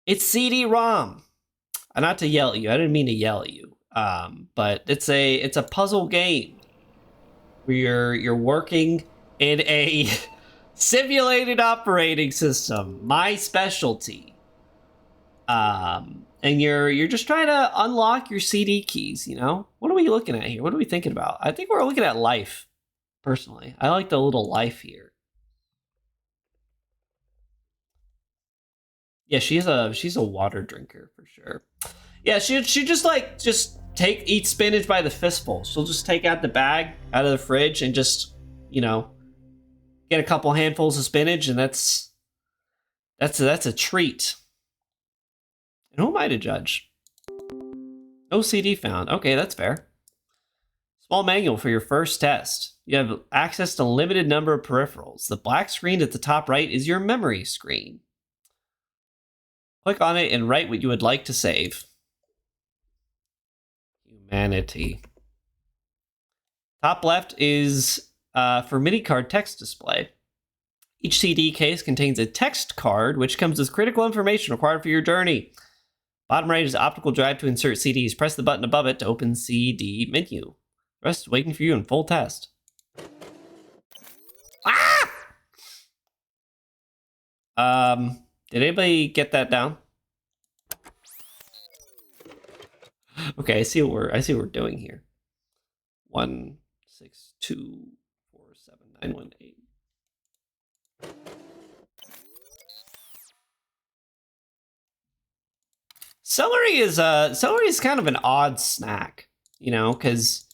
It's CD-ROM. Not to yell at you. I didn't mean to yell at you. But it's a puzzle game where you're working in a simulated operating system. My specialty. And you're just trying to unlock your CD keys. You know, what are we looking at here? What are we thinking about? I think we're looking at life. Personally, I like the little life here. Yeah, she's a water drinker for sure. Yeah, she just eat spinach by the fistful. She'll just take out the bag out of the fridge and just, you know, get a couple handfuls of spinach, and that's a treat. And who am I to judge? No CD found. Okay, that's fair. Small manual for your first test. You have access to a limited number of peripherals. The black screen at the top right is your memory screen. Click on it and write what you would like to save. Humanity. Top left is for mini card text display. Each CD case contains a text card, which comes with critical information required for your journey. Bottom right is optical drive to insert CDs. Press the button above it to open CD menu. The rest is waiting for you in full test. Ah! Did anybody get that down? Okay, I see what we're doing here. 1 6 2 4 7 9 1 8. Celery is kind of an odd snack, you know, because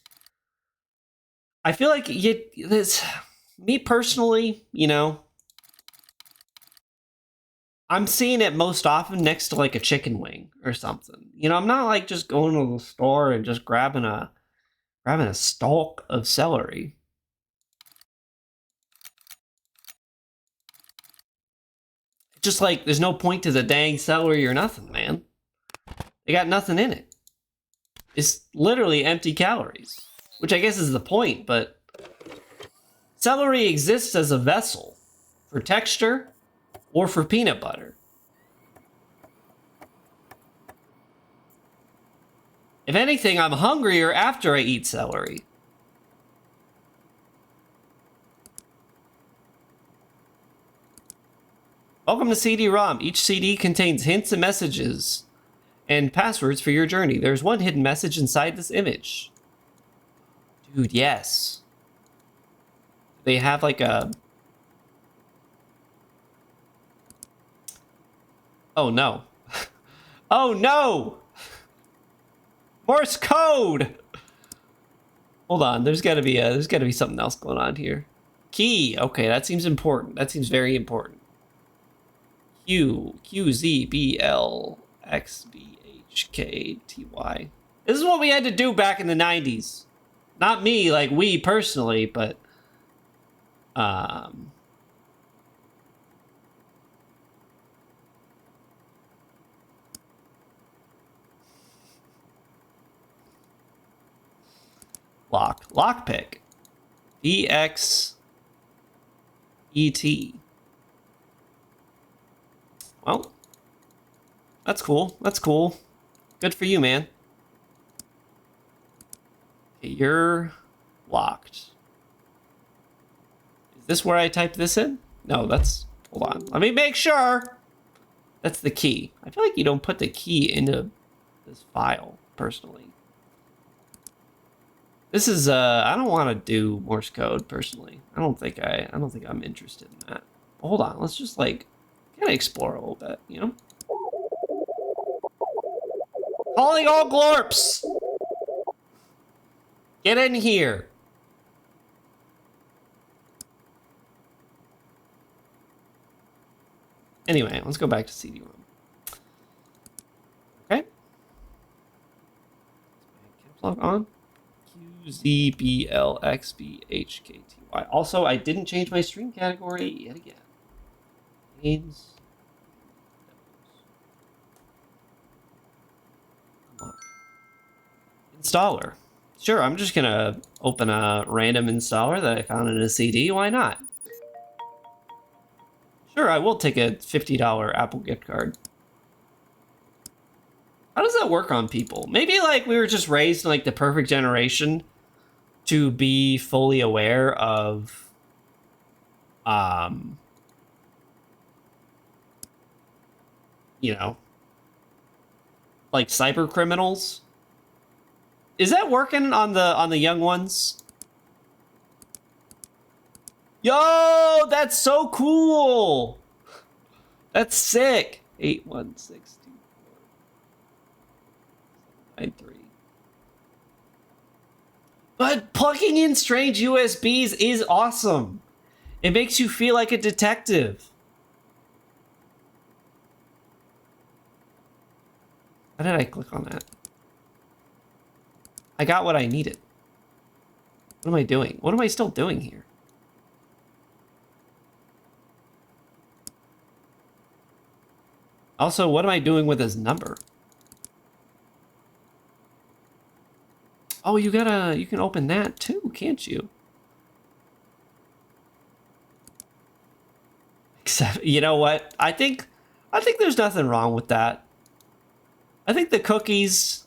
I feel like me personally, you know, I'm seeing it most often next to like a chicken wing or something. You know, I'm not like just going to the store and just grabbing a stalk of celery. Just like there's no point to the dang celery or nothing, man. They got nothing in it. It's literally empty calories, which I guess is the point, but celery exists as a vessel for texture or for peanut butter. If anything, I'm hungrier after I eat celery. Welcome to CD-ROM. Each CD contains hints and messages and passwords for your journey. There's one hidden message inside this image. Dude, yes. They have like a... Oh no. Oh no! Morse code! Hold on, there's gotta be something else going on here. Key, okay, that seems important. That seems very important. Q, Q, Z, B, L, X, B, H, K, T, Y. This is what we had to do back in the 90s. Not me, like we personally, but... Lockpick. E-X-E-T. Well, that's cool. That's cool. Good for you, man. Okay, you're locked. Is this where I type this in? No, that's... Hold on. Let me make sure. That's the key. I feel like you don't put the key into this file, personally. This is I don't want to do Morse code personally. I don't think I'm interested in that. But hold on, let's just like kind of explore a little bit, you know? Calling all glorps! Get in here. Anyway, let's go back to CD-ROM. Okay. Caps lock on. QZBLXBHKTY. Also, I didn't change my stream category yet again. Games. Come on. Installer. Sure, I'm just gonna open a random installer that I found in a CD. Why not? Sure, I will take a $50 Apple gift card. How does that work on people? Maybe like we were just raised in like the perfect generation to be fully aware of you know, like cyber criminals. Is that working on the young ones? Yo, that's so cool. That's sick. 8162493. But plugging in strange USBs is awesome. It makes you feel like a detective. How did I click on that? I got what I needed. What am I doing? What am I still doing here? Also, what am I doing with his number? Oh, you can open that too, can't you? Except, you know what? I think there's nothing wrong with that. I think the cookies,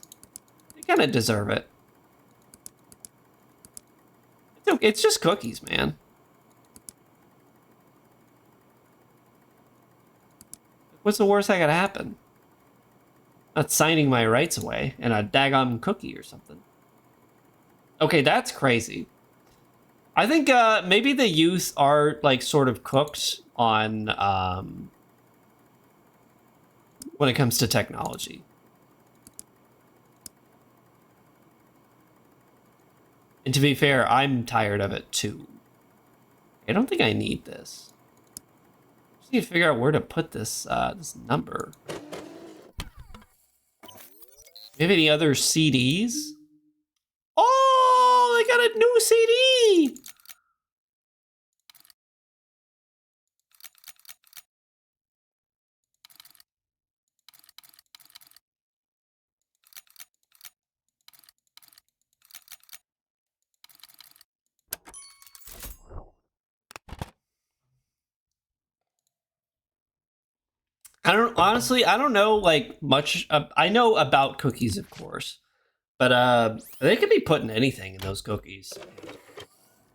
they kind of deserve it. It's just cookies, man. What's the worst that could happen? Not signing my rights away and a daggone cookie or something. Okay, that's crazy. I think maybe the youth are like sort of cooked on when it comes to technology. And to be fair, I'm tired of it too. I don't think I need this. I just need to figure out where to put this this number. Do you have any other CDs? Oh, they got a new CD! I don't know like much. I know about cookies, of course, but they could be putting anything in those cookies.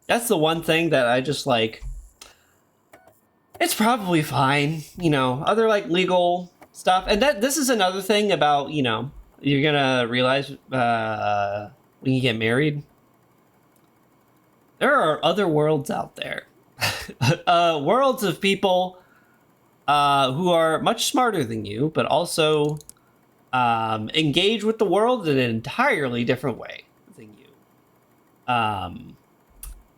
That's the one thing that I just like. It's probably fine, you know. Other like legal stuff, and this is another thing about you're gonna realize when you get married, there are other worlds out there, worlds of people who are much smarter than you, but also engage with the world in an entirely different way than you.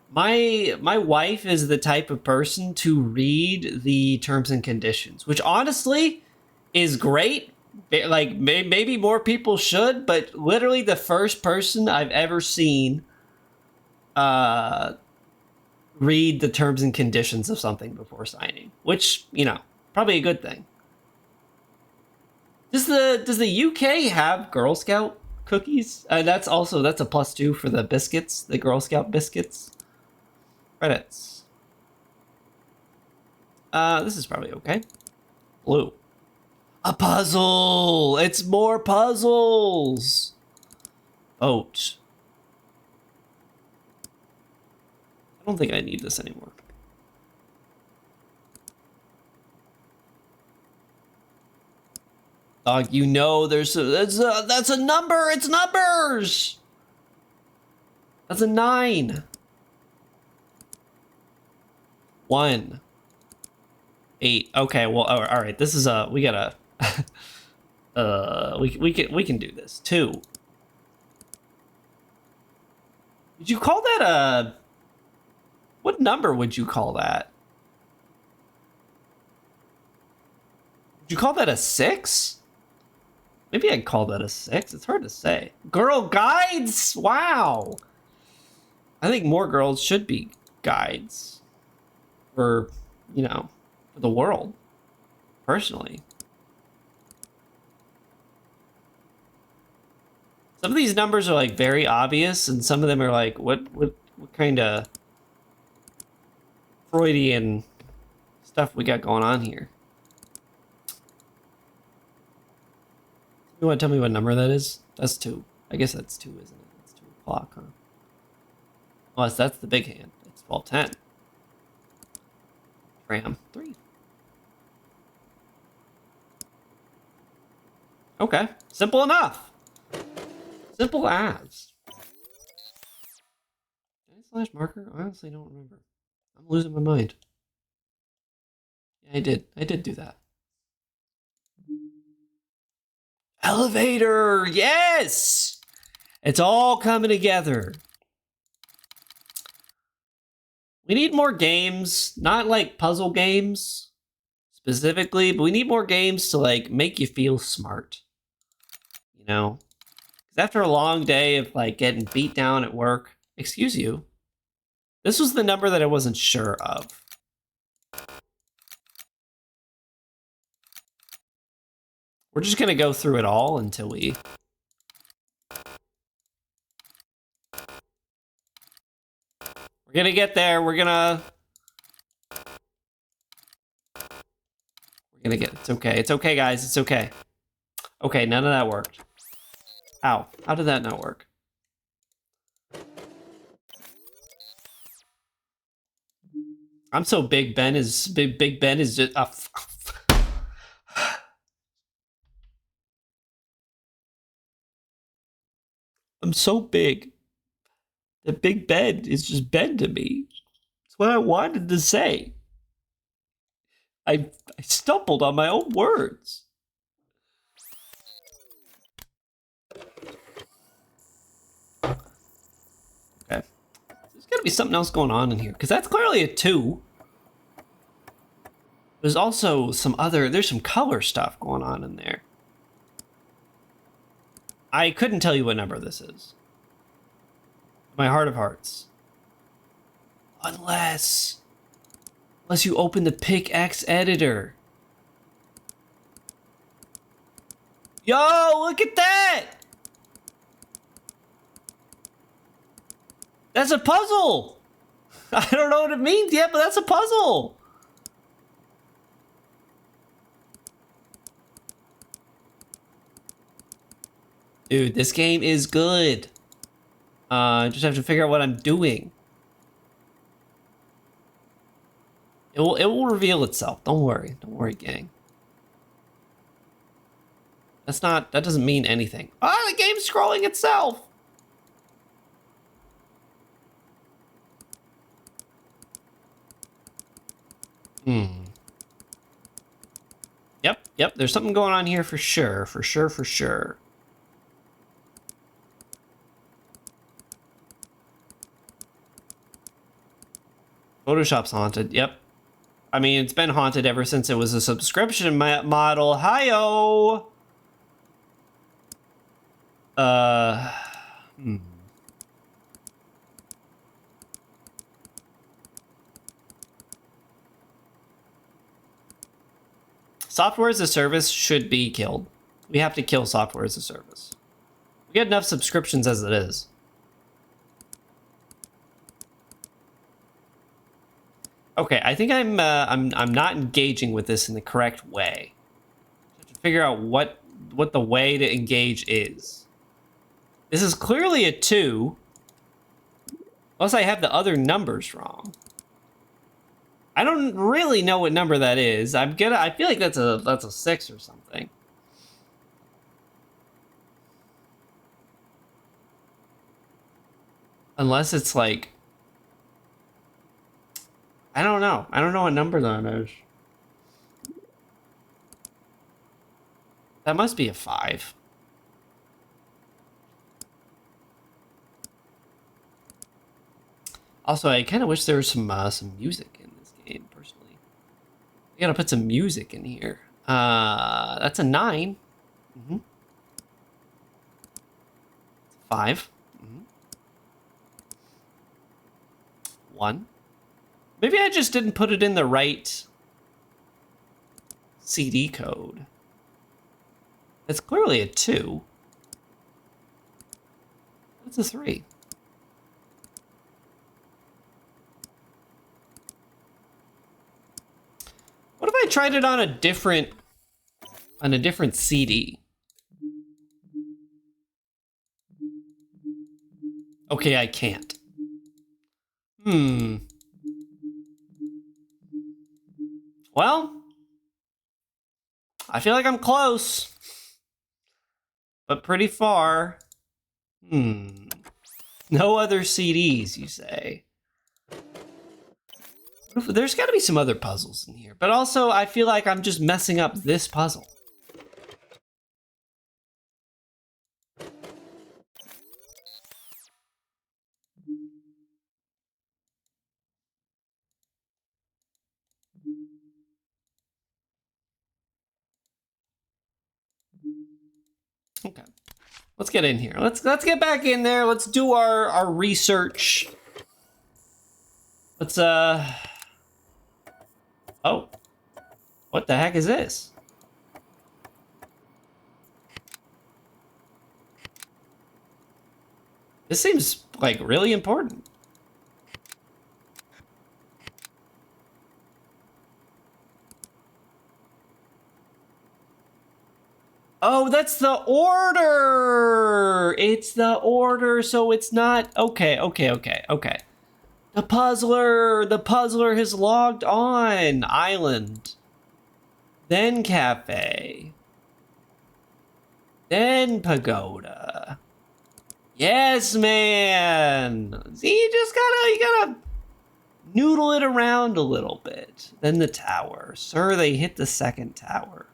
My wife is the type of person to read the terms and conditions, which honestly is great. Like maybe more people should, but literally the first person I've ever seen read the terms and conditions of something before signing, which probably a good thing. Does the UK have Girl Scout cookies? That's a +2 for the biscuits, the Girl Scout biscuits. Credits. This is probably okay. Blue. A puzzle! It's more puzzles! Boat. I don't think I need this anymore. Dog, that's a number! It's numbers! That's a 9. 1. 8. Okay, well, all right. This is we gotta. We can do this. 2. Would you call that a? What number would you call that? Would you call that a 6? Maybe I'd call that a 6. It's hard to say. Girl guides. Wow. I think more girls should be guides for for the world. Personally. Some of these numbers are like very obvious, and some of them are like, what kind of Freudian stuff we got going on here? You want to tell me what number that is? That's 2. I guess that's 2, isn't it? It's 2 o'clock, huh? Unless that's the big hand. It's 12:10. Ram 3. Okay, simple enough. Simple as. Slash marker? I honestly don't remember. I'm losing my mind. Yeah, I did do that. Elevator! Yes! It's all coming together. We need more games, not like puzzle games specifically, but we need more games to like make you feel smart. You know? Because after a long day of like getting beat down at work, excuse you, this was the number that I wasn't sure of. We're just gonna go through it all until we... We're gonna get there, we're gonna get... It's okay, guys, it's okay. Okay, none of that worked. Ow, how did that not work? I'm so Big Ben is... Big Ben is just... I'm so big. The Big Ben is just Ben to me. It's what I wanted to say. I stumbled on my own words. Okay. There's gotta be something else going on in here, because that's clearly a 2. There's also some other... There's some color stuff going on in there. I couldn't tell you what number this is. My heart of hearts. Unless you open the PicX editor. Yo, look at that! That's a puzzle! I don't know what it means yet, but that's a puzzle! Dude, this game is good. I just have to figure out what I'm doing. It will reveal itself. Don't worry. Don't worry, gang. That doesn't mean anything. Ah, the game's scrolling itself! Yep, there's something going on here for sure, for sure. Photoshop's haunted, yep. I mean, it's been haunted ever since it was a subscription model. Hi-yo! Software as a service should be killed. We have to kill software as a service. We get enough subscriptions as it is. Okay, I think I'm not engaging with this in the correct way. I have to figure out what the way to engage is. This is clearly a 2. Unless I have the other numbers wrong. I don't really know what number that is. I feel like that's a 6 or something. Unless it's like... I don't know. I don't know what number that is. That must be a 5. Also, I kind of wish there was some music in this game, personally. I gotta put some music in here. That's a 9. Mm-hmm. 5. Mm-hmm. 1. Maybe I just didn't put it in the right CD code. It's clearly a 2. That's a 3. What if I tried it on a different CD? Okay, I can't. Well, I feel like I'm close, but pretty far. No other CDs, you say? There's got to be some other puzzles in here, but also I feel like I'm just messing up this puzzle. Okay, let's get in here. Let's get back in there. Let's do our research. Let's oh, what the heck is this? This seems like really important. Oh, that's the order. It's the order, so it's not okay. The puzzler has logged on. Island, then cafe, then pagoda. Yes, man. See, you gotta noodle it around a little bit. Then the tower. Sir, they hit the second tower.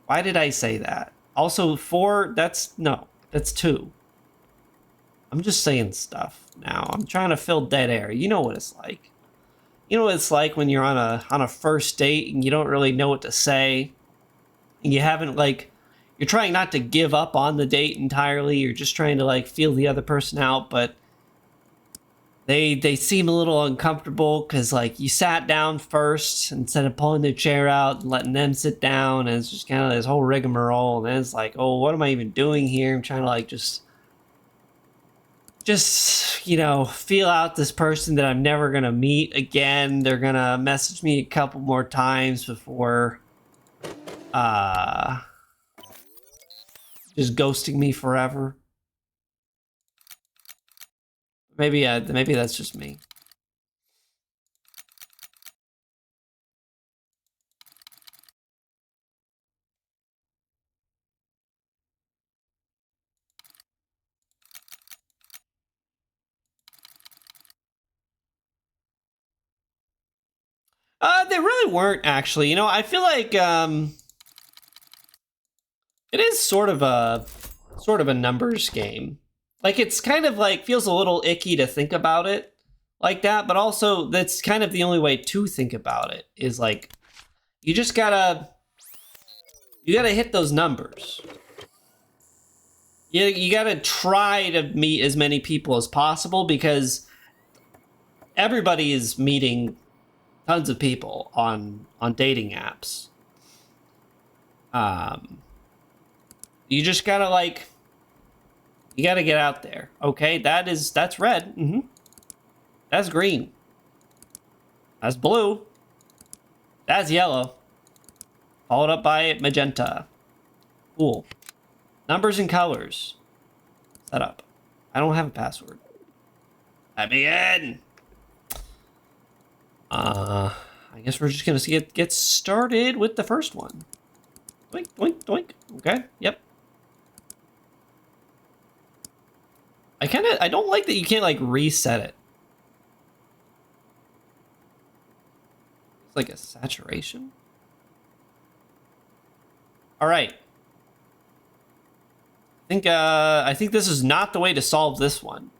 Why did I say that? Also, 4, that's 2. I'm just saying stuff now. I'm trying to fill dead air. You know what it's like. You know what it's like when you're on a first date and you don't really know what to say. And you haven't, like, you're trying not to give up on the date entirely. You're just trying to, like, feel the other person out, but they seem a little uncomfortable because, like, you sat down first instead of pulling their chair out and letting them sit down, and it's just kind of this whole rigmarole, and then it's like, oh, what am I even doing here? I'm trying to, like, just you know, feel out this person that I'm never gonna meet again. They're gonna message me a couple more times before just ghosting me forever. Maybe that's just me. They really weren't, actually. You know, I feel like it is sort of a numbers game. Like, it's kind of like feels a little icky to think about it like that, but also that's kind of the only way to think about it is like you just gotta hit those numbers. You gotta try to meet as many people as possible because everybody is meeting tons of people on dating apps. You just gotta, like, you gotta get out there. Okay, that's red. That's green. That's blue. That's yellow. Followed up by magenta. Cool. Numbers and colors. Set up. I don't have a password. Let me in. I guess we're just gonna get started with the first one. Doink, doink, doink. Okay, yep. I don't like that you can't, like, reset it. It's like a saturation. All right. I think this is not the way to solve this one.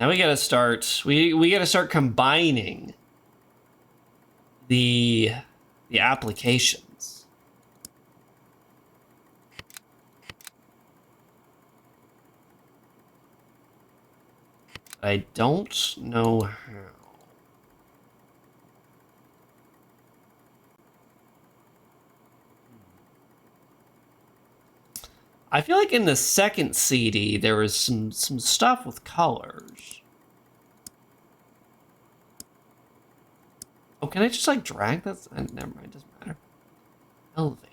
Now we gotta start. We gotta start combining the applications. I don't know how. I feel like in the second CD there was some stuff with colors. Oh, can I just like drag? That's never mind. Doesn't matter. Elevator.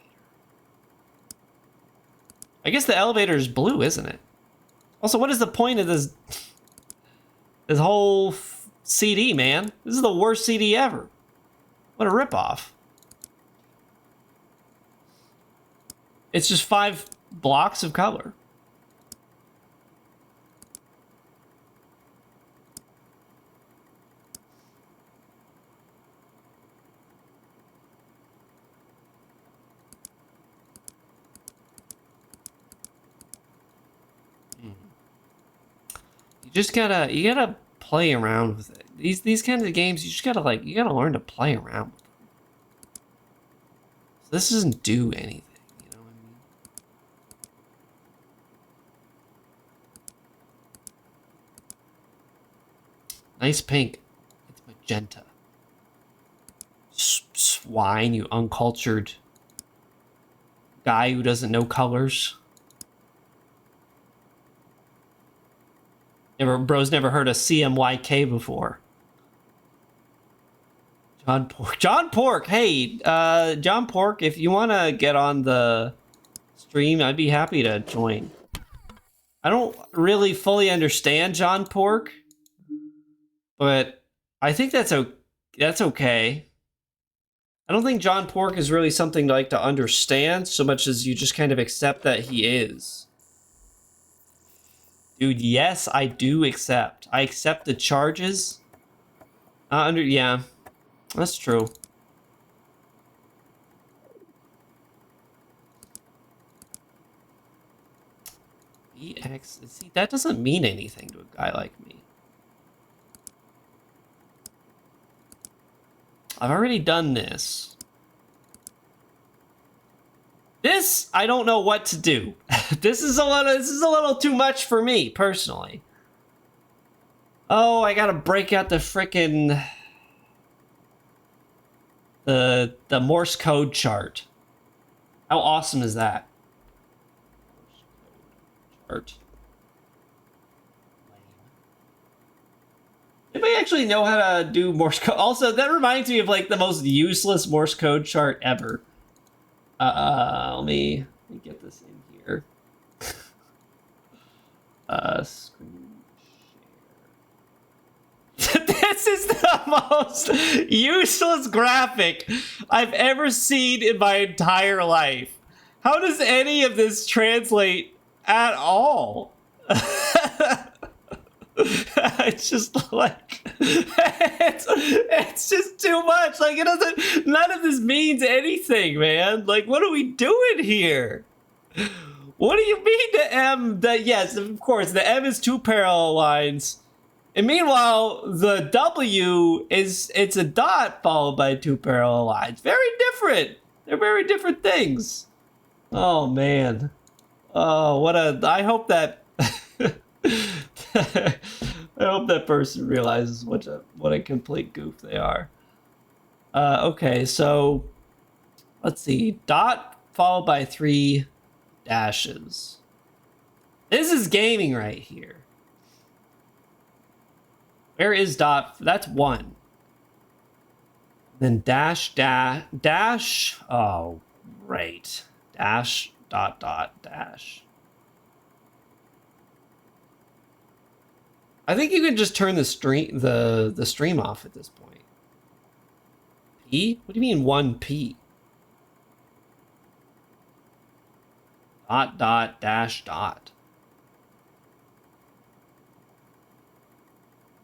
I guess the elevator is blue, isn't it? Also, what is the point of this whole CD, man? This is the worst CD ever. What a ripoff. It's just 5 blocks of color. You gotta play around with it. These kinds of games, you just gotta learn to play around with them. So this doesn't do anything, you know what I mean? Nice pink. It's magenta. Swine, you uncultured guy who doesn't know colors. Bro's never heard of CMYK before. John Pork. Hey, John Pork, if you want to get on the stream, I'd be happy to join. I don't really fully understand John Pork, but I think that's okay. I don't think John Pork is really something to understand so much as you just kind of accept that he is. Dude, yes, I do accept. I accept the charges. Yeah, that's true. EX, see, that doesn't mean anything to a guy like me. I've already done this. This, I don't know what to do. This is a little too much for me, personally. Oh, I gotta break out the frickin' the Morse code chart. How awesome is that? Morse code chart. Anybody actually know how to do Morse code? Also, that reminds me of like the most useless Morse code chart ever. Let me get this in here. Screen share. This is the most useless graphic I've ever seen in my entire life. How does any of this translate at all? It's just like it's just too much. Like, it doesn't, none of this means anything, man. Like, what are we doing here? What do you mean the M? Yes, of course, the M is 2 parallel lines, and meanwhile the W it's a dot followed by 2 parallel lines. Very different. They're very different things. Oh man. Oh, I hope that I hope that person realizes what a complete goof they are. Okay, so let's see. Dot followed by 3 dashes. This is gaming right here. Where is dot? That's 1. Then dash, dash. Oh, right. Dash, dot, dot, dash. I think you can just turn the stream off at this point. P? What do you mean 1P? Dot, dot, dash, dot.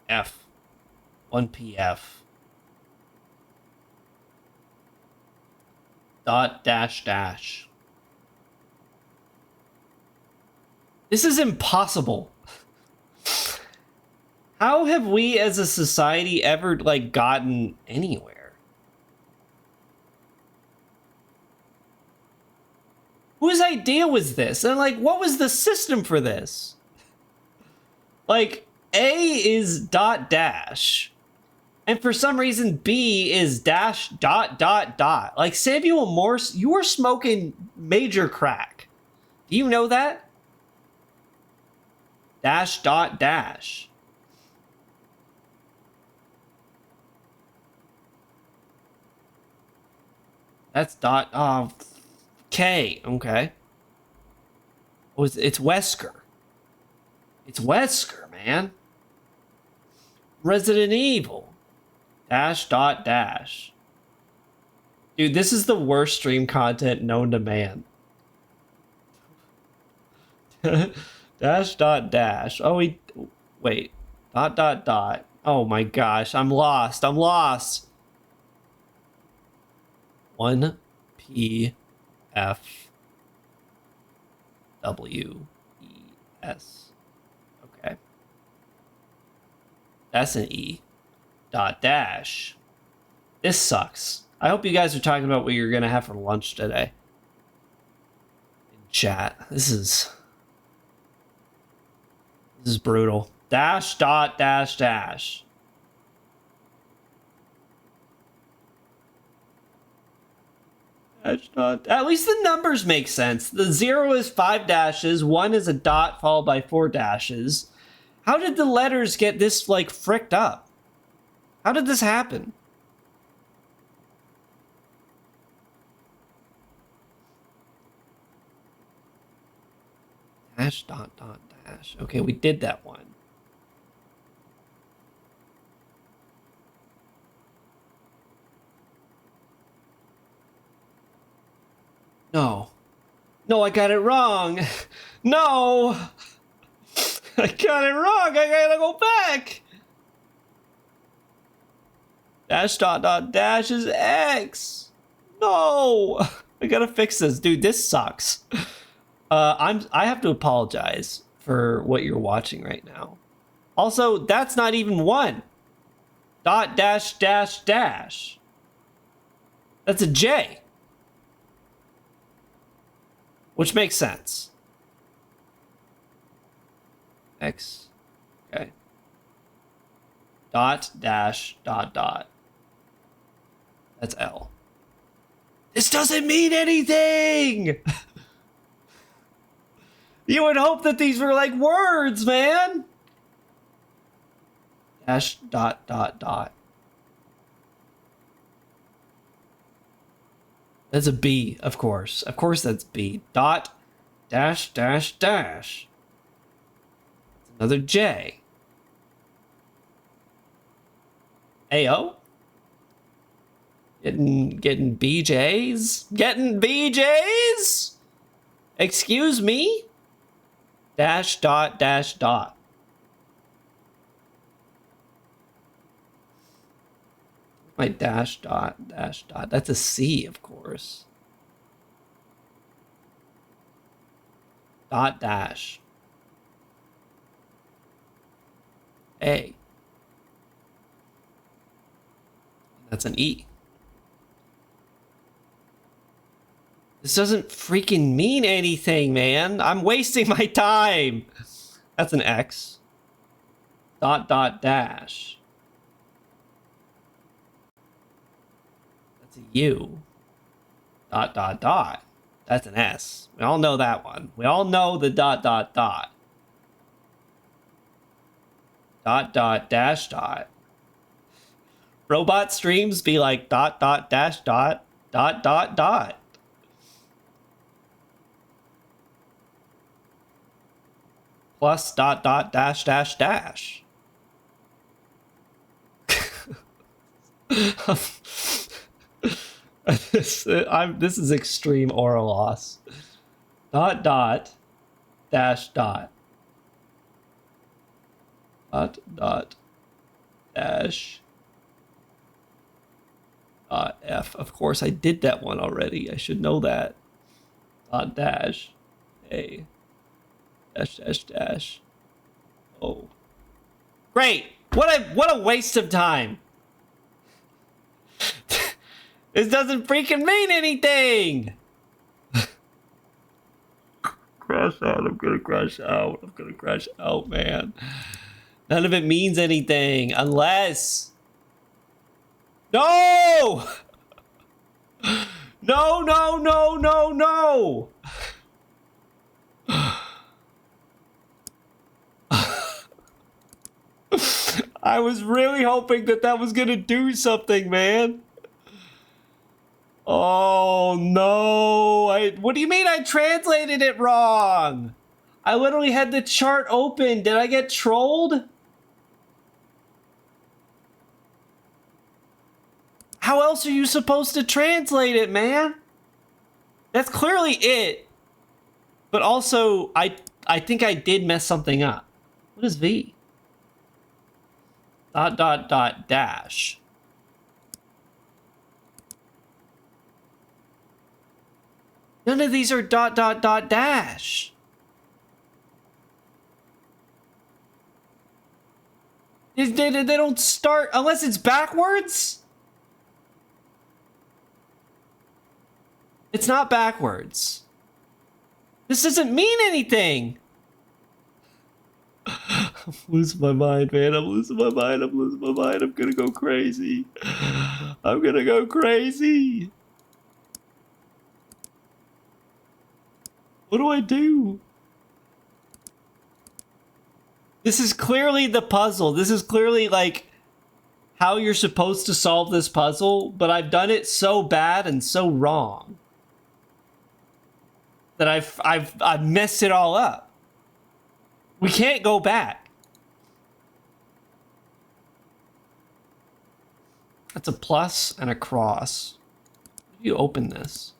F. 1PF. Dot, dash, dash. This is impossible. How have we as a society ever, like, gotten anywhere? Whose idea was this? And, like, what was the system for this? Like, A is dot dash. And for some reason, B is dash dot dot dot. Like, Samuel Morse, you were smoking major crack. Do you know that? Dash dot dash. That's dot. Oh, K. Okay. Oh, it's Wesker. It's Wesker, man. Resident Evil. Dash dot dash. Dude, this is the worst stream content known to man. Dash dot dash. Oh, wait. Dot dot dot. Oh my gosh, I'm lost. I'm lost. 1 P F W E S. Okay. That's an E. Dot dash. This sucks. I hope you guys are talking about what you're gonna have for lunch today. In chat. This is brutal. Dash dot dash dash. Dash dot. At least the numbers make sense. The 0 is 5 dashes, 1 is a dot followed by 4 dashes. How did the letters get this like fricked up? How did this happen? Dash dot dot dash. Okay, we did that one. No. No, I got it wrong. No. I got it wrong. I gotta go back. Dash dot dot dash is X. No. I gotta fix this. Dude, this sucks. I have to apologize for what you're watching right now. Also, that's not even 1. Dot dash dash dash. That's a J. Which makes sense. X. Okay. Dot dash dot dot. That's L. This doesn't mean anything! You would hope that these were like words, man! Dash dot dot dot. That's a B, of course. Of course that's B. Dot dash dash dash. That's another J. AO? Getting BJs? Getting BJs? Excuse me? Dash dot dash dot. My dash dot dash dot. That's a C, of course. Dot dash. A. That's an E. This doesn't freaking mean anything, man. I'm wasting my time. That's an X. Dot dot dash. That's a U. Dot dot dot. That's an S. We all know that one. We all know the dot dot dot. Dot dot dash dot. Robot streams be like dot dot dash dot dot dot dot. Plus dot dot dash dash dash. This is extreme oral loss. Dot dot dash dot. Dot dot dash dot F. Of course, I did that one already. I should know that. Dot dash A. Dash dash dash. Oh. Great! What a waste of time! This doesn't freaking mean anything! Crash out, I'm gonna crash out. I'm gonna crash out, man. None of it means anything unless... No! No, no, no, no, no! I was really hoping that that was gonna do something, man. Oh no! What do you mean I translated it wrong? I literally had the chart open. Did I get trolled? How else are you supposed to translate it, man? That's clearly it. But also, I think I did mess something up. What is V? Dot dot dot dash. None of these are dot dot dot dash. They don't start unless it's backwards. It's not backwards. This doesn't mean anything. I'm losing my mind, man. I'm losing my mind. I'm losing my mind. I'm gonna go crazy. I'm gonna go crazy. What do I do? This is clearly the puzzle. This is clearly like how you're supposed to solve this puzzle, but I've done it so bad and so wrong that I've messed it all up. We can't go back. That's a plus and a cross. How do you open this?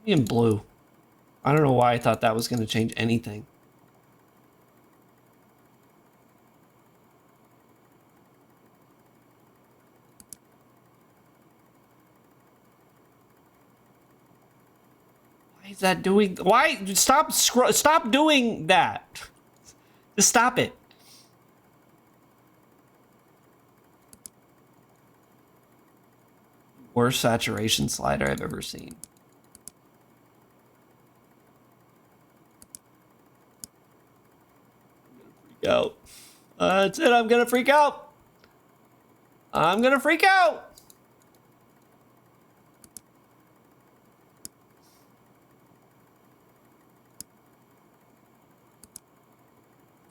In blue. I don't know why I thought that was going to change anything. Why is that doing? Why? Stop doing that. Just stop it. Worst saturation slider I've ever seen. Out. That's it. I'm gonna freak out. I'm gonna freak out.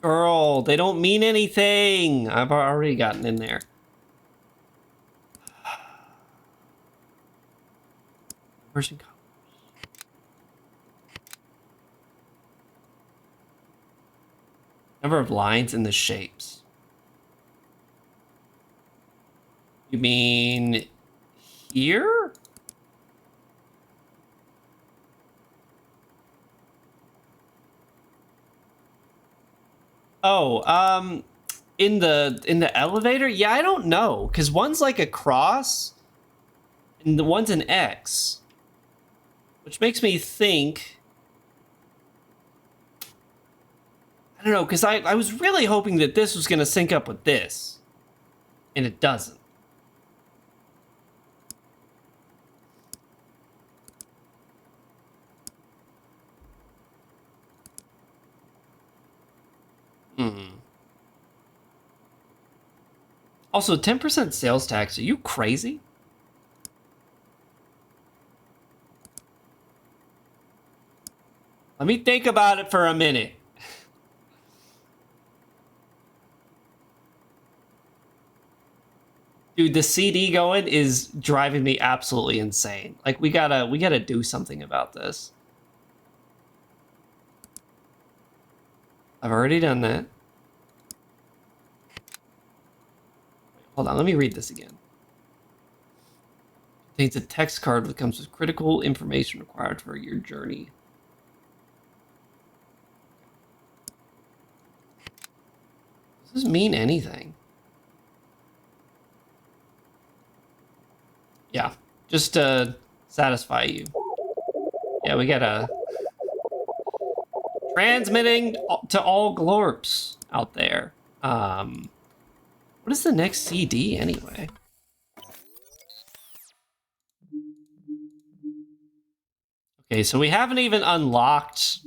Girl, they don't mean anything. I've already gotten in there. Version colors. Number of lines in the shapes. You mean here? Oh, in the elevator? Yeah, I don't know, because one's like a cross, and the one's an X, which makes me think. I don't know, because I was really hoping that this was going to sync up with this, and it doesn't. Also, 10% sales tax. Are you crazy? Let me think about it for a minute. Dude, the CD going is driving me absolutely insane. Like, we gotta do something about this. I've already done that. Hold on, let me read this again. Contains a text card that comes with critical information required for your journey. Does this mean anything? Yeah, just to satisfy you. Yeah, we gotta... Transmitting to all glorps out there. What is the next CD anyway? Okay, so we haven't even unlocked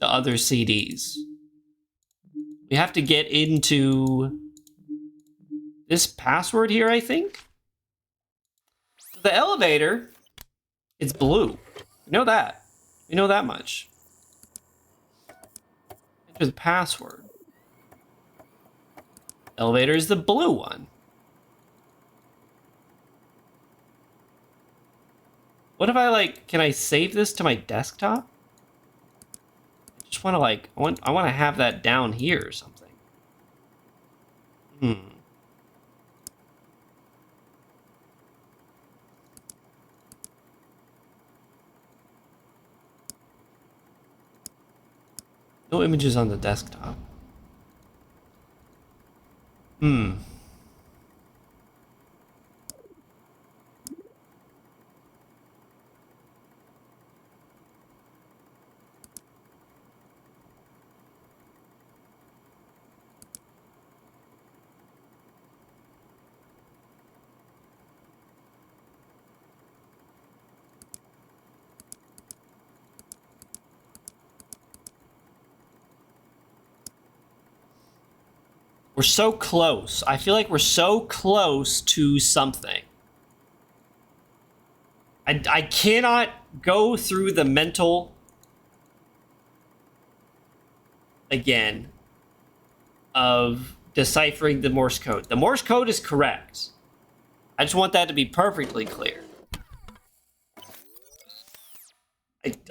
the other CDs. We have to get into this password here, I think. The elevator, it's blue. We know that. We know that much. Enter the password. Elevator is the blue one. What if I like, can I save this to my desktop? I just want to like, I want to have that down here or something. No images on the desktop. We're so close. I feel like we're so close to something. I cannot go through the mental again of deciphering the Morse code. The Morse code is correct. I just want that to be perfectly clear.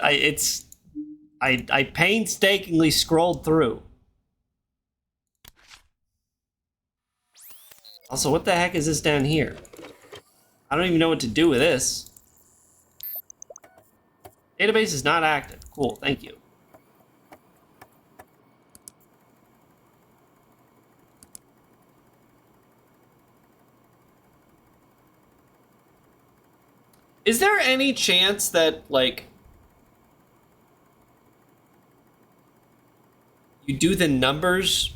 I painstakingly scrolled through. Also, what the heck is this down here? I don't even know what to do with this. Database is not active. Cool, thank you. Is there any chance that, like, you do the numbers,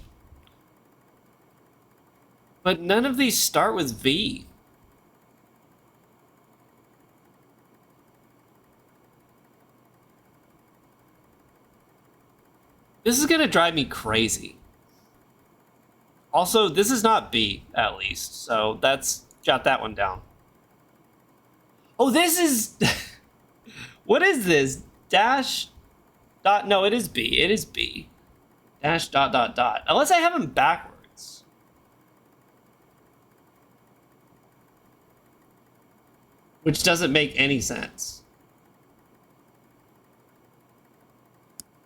but none of these start with V? This is gonna drive me crazy. Also, this is not B, at least, so that's, jot that one down. Oh, this is... What is this? Dash... Dot... No, it is B. It is B. Dash dot dot dot. Unless I have them backwards. Which doesn't make any sense.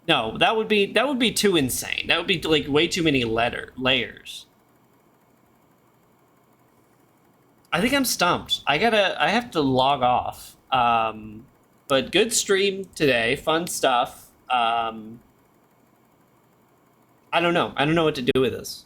No, that would be too insane. That would be like way too many layers. I think I'm stumped. I have to log off. But good stream today, fun stuff. I don't know what to do with this.